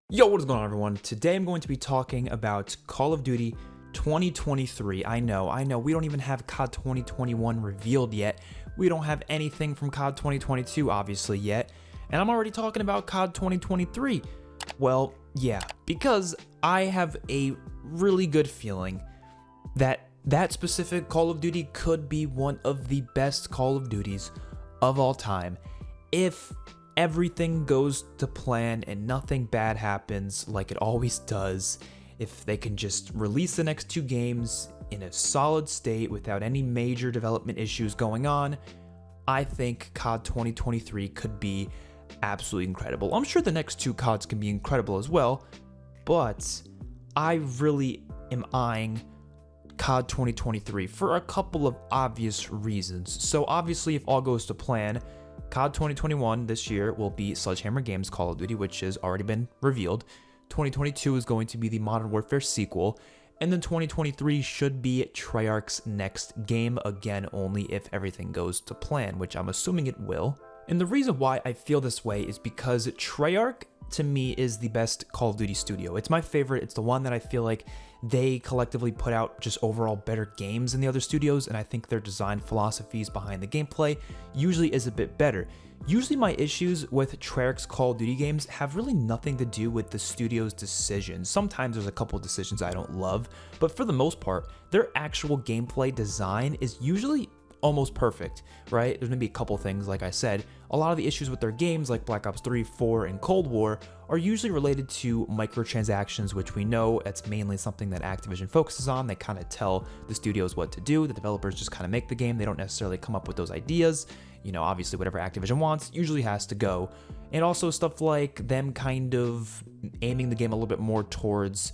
Yo, what is going on, everyone? Today I'm going to be talking about Call of Duty 2023. I know, we don't even have COD 2021 revealed yet. We don't have anything from COD 2022, obviously, yet. And I'm already talking about COD 2023. Well, yeah, because I have a really good feeling that that specific Call of Duty could be one of the best Call of Duties of all time if everything goes to plan and nothing bad happens like it always does. If they can just release the next two games in a solid state without any major development issues going on, I think COD 2023 could be absolutely incredible. I'm sure the next two CODs can be incredible as well, but I really am eyeing COD 2023 for a couple of obvious reasons. So obviously, if all goes to plan, COD 2021 this year will be Sledgehammer Games' Call of Duty, which has already been revealed. 2022 is going to be the Modern Warfare sequel. And then 2023 should be Treyarch's next game, again, only if everything goes to plan, which I'm assuming it will. And the reason why I feel this way is because Treyarch, to me, is the best Call of Duty studio. It's my favorite. It's the one that I feel like they collectively put out just overall better games than the other studios, and I think their design philosophies behind the gameplay usually is a bit better. Usually my issues with Treyarch's Call of Duty games have really nothing to do with the studio's decisions. Sometimes there's a couple of decisions I don't love, but for the most part, their actual gameplay design is usually almost perfect, right? There's maybe a couple things, like I said. A lot of the issues with their games, like Black Ops 3, 4, and Cold War, are usually related to microtransactions, which we know that's mainly something that Activision focuses on. They kind of tell the studios what to do. The developers just kind of make the game. They don't necessarily come up with those ideas. You know, obviously whatever Activision wants usually has to go. And also stuff like them kind of aiming the game a little bit more towards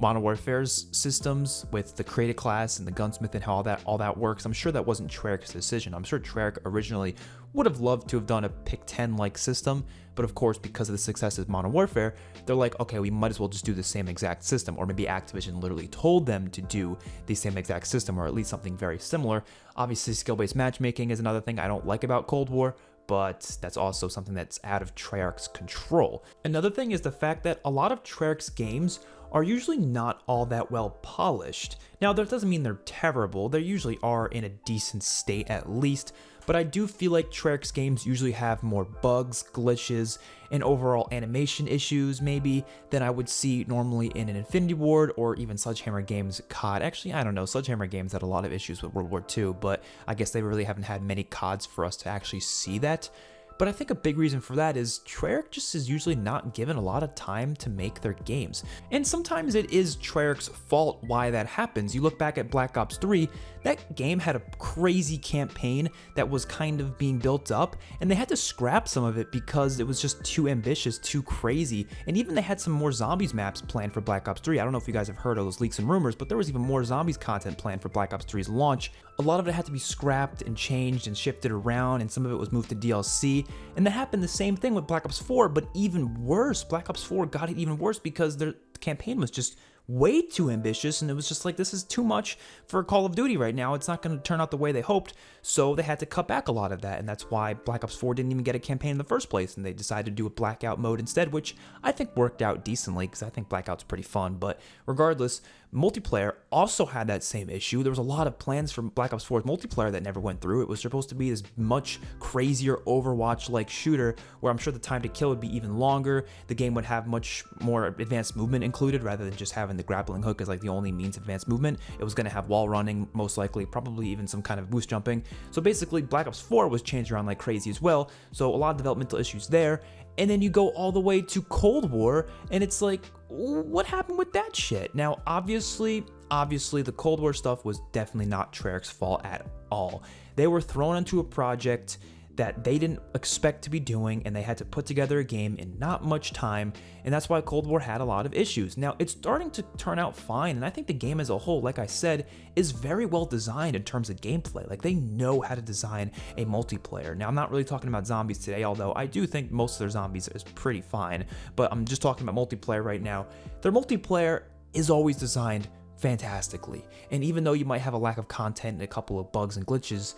Modern Warfare's systems with the creative class and the gunsmith and how all that works. I'm sure that wasn't Treyarch's decision. I'm sure Treyarch originally would have loved to have done a pick 10 like system, but of course, because of the success of Modern Warfare, they're like, okay, we might as well just do the same exact system. Or maybe Activision literally told them to do the same exact system, or at least something very similar. Obviously, skill-based matchmaking is another thing I don't like about Cold War, but that's also something that's out of Treyarch's control. Another thing is the fact that a lot of Treyarch's games are usually not all that well polished. Now, that doesn't mean they're terrible. They usually are in a decent state at least, but I do feel like Treyarch's games usually have more bugs, glitches, and overall animation issues maybe than I would see normally in an Infinity Ward or even Sledgehammer Games COD. Actually, I don't know. Sledgehammer Games had a lot of issues with World War II, but I guess they really haven't had many CODs for us to actually see that. But I think a big reason for that is Treyarch just is usually not given a lot of time to make their games. And sometimes it is Treyarch's fault why that happens. You look back at Black Ops 3, that game had a crazy campaign that was kind of being built up, and they had to scrap some of it because it was just too ambitious, too crazy. And even they had some more zombies maps planned for Black Ops 3. I don't know if you guys have heard of those leaks and rumors, but there was even more zombies content planned for Black Ops 3's launch. A lot of it had to be scrapped and changed and shifted around, and some of it was moved to DLC. And that happened the same thing with Black Ops 4, but even worse. Black Ops 4 got it even worse because their campaign was just way too ambitious, and it was just like, this is too much for Call of Duty right now. It's not going to turn out the way they hoped, so they had to cut back a lot of that, and that's why Black Ops 4 didn't even get a campaign in the first place, and they decided to do a Blackout mode instead, which I think worked out decently, because I think Blackout's pretty fun. But regardless, multiplayer also had that same issue. There was a lot of plans for Black Ops 4's multiplayer that never went through. It was supposed to be this much crazier Overwatch-like shooter, where I'm sure the time to kill would be even longer. The game would have much more advanced movement included, rather than just having the grappling hook as like the only means of advanced movement. It was going to have wall running, most likely, probably even some kind of boost jumping. So basically, Black Ops 4 was changed around like crazy as well. So a lot of developmental issues there. And then you go all the way to Cold War, and it's like, what happened with that shit? Now, obviously, the Cold War stuff was definitely not Treyarch's fault at all. They were thrown into a project that they didn't expect to be doing, and they had to put together a game in not much time, and that's why Cold War had a lot of issues. Now, it's starting to turn out fine, and I think the game as a whole, like I said, is very well designed in terms of gameplay. Like, they know how to design a multiplayer. Now, I'm not really talking about zombies today, although I do think most of their zombies is pretty fine, but I'm just talking about multiplayer right now. Their multiplayer is always designed fantastically, and even though you might have a lack of content and a couple of bugs and glitches,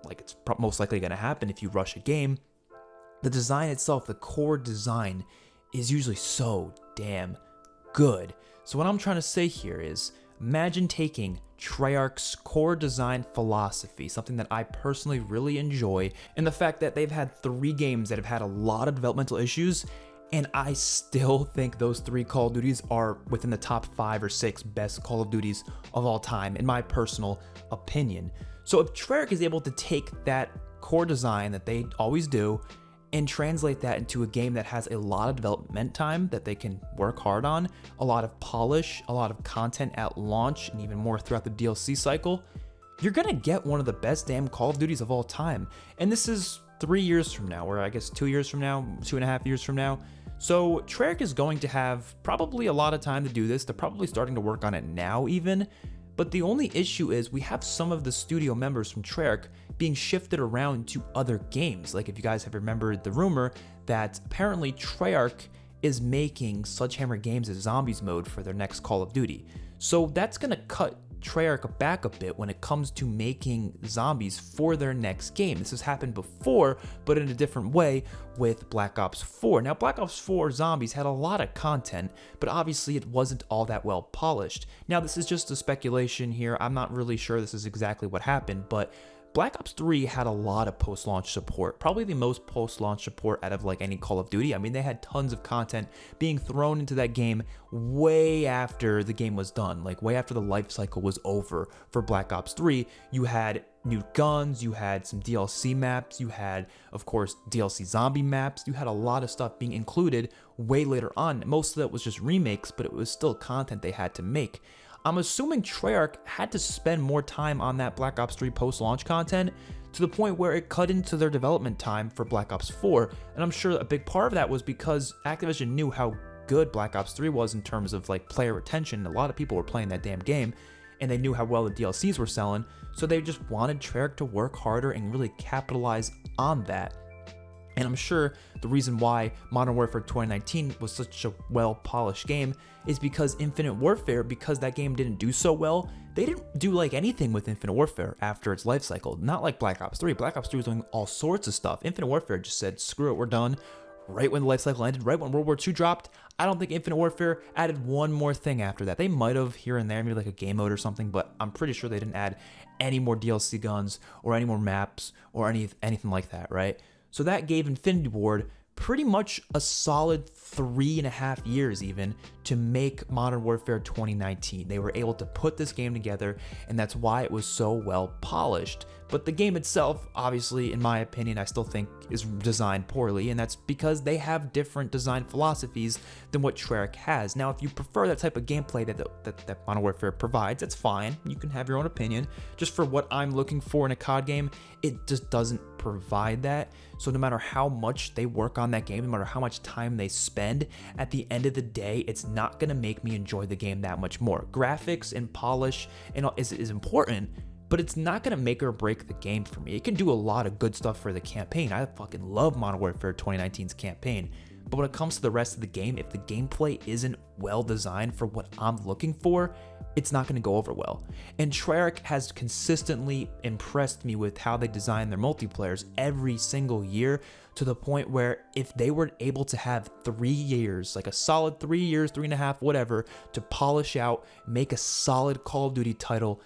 like it's most likely going to happen if you rush a game, the design itself, the core design, is usually so damn good. So what I'm trying to say here is, imagine taking Treyarch's core design philosophy, something that I personally really enjoy, and the fact that they've had 3 games that have had a lot of developmental issues, and I still think those 3 Call of Duties are within the top 5 or 6 best Call of Duties of all time, in my personal opinion. So if Treyarch is able to take that core design that they always do and translate that into a game that has a lot of development time that they can work hard on, a lot of polish, a lot of content at launch, and even more throughout the DLC cycle, you're gonna get one of the best damn Call of Duties of all time. And this is 3 years from now, or I guess 2 years from now, 2.5 years from now. So Treyarch is going to have probably a lot of time to do this. They're probably starting to work on it now even. But the only issue is we have some of the studio members from Treyarch being shifted around to other games. Like if you guys have remembered the rumor that apparently Treyarch is making Sledgehammer Games' Zombies mode for their next Call of Duty. So that's gonna cut Treyarch back a bit when it comes to making zombies for their next game. This has happened before, but in a different way with Black Ops 4. Now, Black Ops 4 Zombies had a lot of content, but obviously it wasn't all that well polished. Now, this is just a speculation here. I'm not really sure this is exactly what happened, but Black Ops 3 had a lot of post-launch support, probably the most post-launch support out of like any Call of Duty. I mean, they had tons of content being thrown into that game way after the game was done, like way after the life cycle was over for Black Ops 3. You had new guns, you had some DLC maps, you had, of course, DLC zombie maps. You had a lot of stuff being included way later on. Most of that was just remakes, but it was still content they had to make. I'm assuming Treyarch had to spend more time on that Black Ops 3 post-launch content to the point where it cut into their development time for Black Ops 4, and I'm sure a big part of that was because Activision knew how good Black Ops 3 was in terms of like player retention. A lot of people were playing that damn game, and they knew how well the DLCs were selling, so they just wanted Treyarch to work harder and really capitalize on that. And I'm sure the reason why Modern Warfare 2019 was such a well-polished game is because Infinite Warfare, because that game didn't do so well, they didn't do like anything with Infinite Warfare after its life cycle. Not like Black Ops 3. Black Ops 3 was doing all sorts of stuff. Infinite Warfare just said, screw it, we're done. Right when the life cycle ended, right when World War II dropped, I don't think Infinite Warfare added one more thing after that. They might have here and there, maybe like a game mode or something, but I'm pretty sure they didn't add any more DLC guns or any more maps or anything like that, right? So that gave Infinity Ward pretty much a solid 3.5 years even to make Modern Warfare 2019. They were able to put this game together, and that's why it was so well polished. But the game itself, obviously, in my opinion, I still think is designed poorly, and that's because they have different design philosophies than what Treyarch has. Now, if you prefer that type of gameplay that Modern Warfare provides, that's fine. You can have your own opinion. Just for what I'm looking for in a COD game, it just doesn't provide that. So no matter how much they work on that game, no matter how much time they spend, at the end of the day, it's not going to make me enjoy the game that much more. Graphics and polish and all is important, but it's not going to make or break the game for me. It can do a lot of good stuff for the campaign. I fucking love Modern Warfare 2019's campaign. But when it comes to the rest of the game, if the gameplay isn't well designed for what I'm looking for, it's not going to go over well. And Treyarch has consistently impressed me with how they design their multiplayers every single year, to the point where if they were able to have 3 years, like a solid 3 years, 3.5, whatever, to polish out, make a solid Call of Duty title,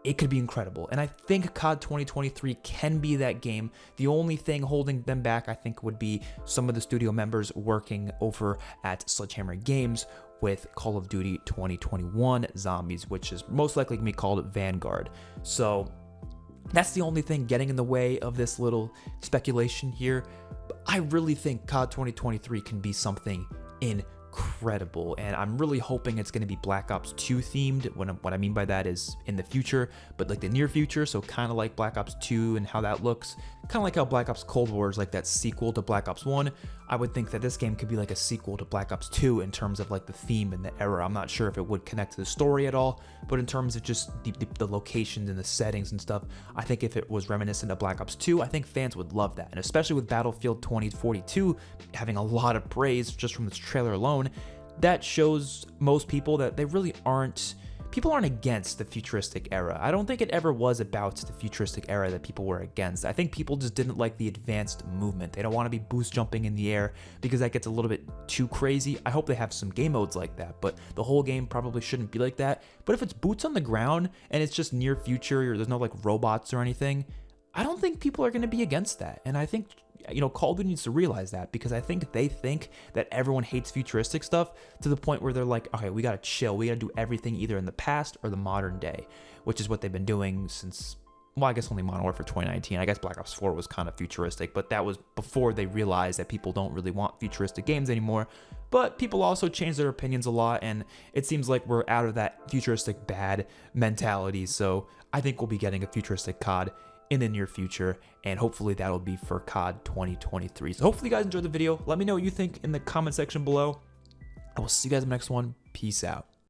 it could be incredible. And I think COD 2023 can be that game. The only thing holding them back, I think, would be some of the studio members working over at Sledgehammer Games with Call of Duty 2021 Zombies, which is most likely going to be called Vanguard. So that's the only thing getting in the way of this little speculation here. But I really think COD 2023 can be something incredible, and I'm really hoping it's going to be Black Ops 2 themed. What I mean by that is in the future, but like the near future, so kind of like Black Ops 2 and how that looks, kind of like how Black Ops Cold War is like that sequel to Black Ops 1. I would think that this game could be like a sequel to Black Ops 2 in terms of like the theme and the era. I'm not sure if it would connect to the story at all, but in terms of just the locations and the settings and stuff, I think if it was reminiscent of Black Ops 2, I think fans would love that. And especially with Battlefield 2042 having a lot of praise just from this trailer alone, that shows most people that they really aren't people aren't against the futuristic era. I don't think it ever was about the futuristic era that people were against. I think people just didn't like the advanced movement. They don't want to be boost jumping in the air because that gets a little bit too crazy. I hope they have some game modes like that, but the whole game probably shouldn't be like that. But if it's boots on the ground and it's just near future or there's no like robots or anything, I don't think people are going to be against that. And I think, Call of Duty needs to realize that, because I think they think that everyone hates futuristic stuff to the point where they're like, okay, we got to chill. We got to do everything either in the past or the modern day, which is what they've been doing since, well, I guess only Modern Warfare 2019. I guess Black Ops 4 was kind of futuristic, but that was before they realized that people don't really want futuristic games anymore. But people also change their opinions a lot, and it seems like we're out of that futuristic bad mentality. So I think we'll be getting a futuristic COD in the near future, and hopefully that'll be for COD 2023. So hopefully you guys enjoyed the video. Let me know what you think in the comment section below. I will see you guys in the next one. Peace out.